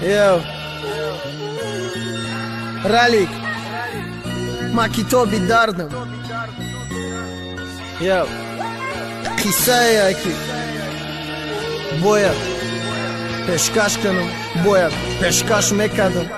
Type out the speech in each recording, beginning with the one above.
Йоу Ралик ма китоби дардам Йоу қиссаи яки бояд пешкаш канам бояд пешкаш мекардам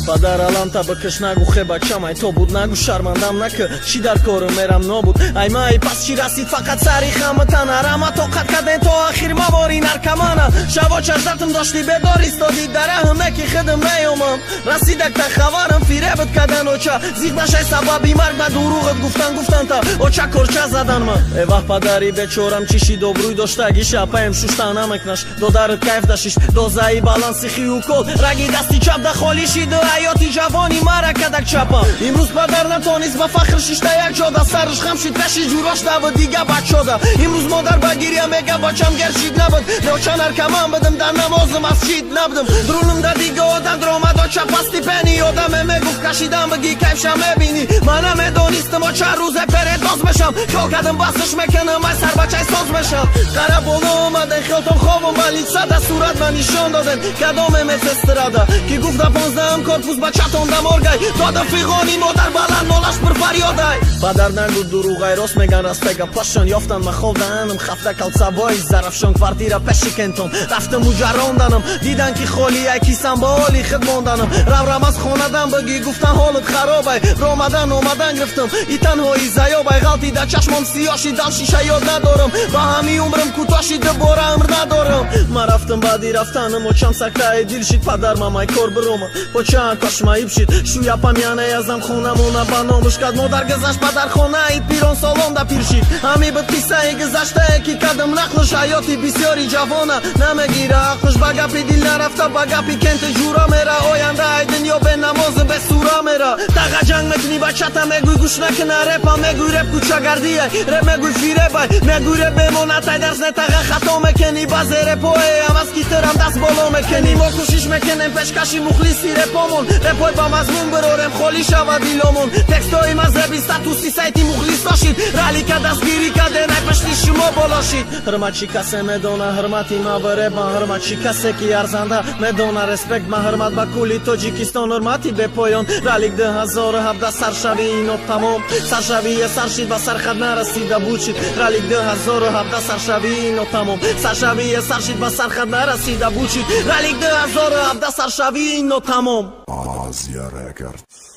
падар алам та бикаш нагу хебачам ай то буд нагу шармандам нака чӣ дар кори мерам нобуд ай май пас чӣ расид фақат сари хаматан арама тоқат каден то ахир мавори наркамана шаво чашдатм дошти бедор истоди дараҳм неки хидм наёмам расидакта хабарам фиребит кадан оча зиғбашай сабаби марг ба дуруғат гуфтан та оча корча заданма эваҳ падари бечорам чӣ шидобрӯй доштаги шапаем шушта намекнаш додарит кайф дашиш дозаи баланси хию кол раги дасти чап да холи шиду ҳаёти ҷавони мара кадак чапам имрӯз падар натонист ба фахр шишта якҷода сарш хамшид каши ҷураш даву дига бачода имрӯз модар ба гиря мега бачам гершид набуд ноча наркаман будим дар намозим аз шид набудим друлим да дига одам дромадо чапасти пени одаме мегуфт кашидам биги кайфша мебини мана медонистим оча рӯзе передоз мешам хел кадам басш мекунам ай сарбачай соз мешам қара боло омаден хелтон хобум ба лицада сурат ба нишон доден кадоме месестрада ки гуфт да 15 корпус ба чатондам оргай дода фиғони модар баланд нолаш пир фарёдай падар нагу дуруғай рост меган растега пашон ёфтан ма ховдаанам хафта калцабои зарафшон квартира пеши кентон рафтам уҷаронданам дидан ки холи якисам ба ҳоли хид монданам раврам аз хонадам биги гуфтан ҳолит харобай ромадан омадан гирифтам и танҳои заёбай ғалти да чашмон сиёши дал шиша ёд надорам ба ҳами умрим кӯтоши дубора амр надорам ман рафтам баъди рафтанам очам сактаи дил шид падар мамай кор бирома почаан кашмаиб шид шуя памянаи азам хонамона ба номуш кад модар гузашт падар хонаи пирон солон да пир шид ҳами бит қиссаи гузаштае ки кадам нақлш ҳаёти бисёри ҷавона намегира ақлш ба гапи дил нарафта ба гапи кенти ҷура мера ояндаи дунё бе намози бе сура мера тага ҷанг мекунӣ бачата мегӯй гӯш накина репа мегӯй реп кӯчагардияй реп мегӯй фиребай мегӯй реп бемонатай дарс не тага хато мекунӣ баъзе репое аваз ки тирам даст боло мекунӣ мо кӯшиш мекунем пешкаши мухлиси репомон репой ба мазмун бирорем холӣ шавад диломон текстои мазҳаби статуси сайти мухлис дошид ралика дастгирӣ каденай пешти шумо боло шид ҳурмат чӣ касе медона ҳурмати ма ба реп ман ҳурмат чӣ касе ки арзанда медона респект ман ҳурмат ба кулли тоҷикистон ҳурмати бепоён ралик 2017 саршавии ино тамом саршавие саршид ба сархат нарасида буд шид ралик 2017 саршавии ино тамом саршавие саршид ба сархат нарасида буд шид ралик 2017 саршавии ино тамом Азия Records.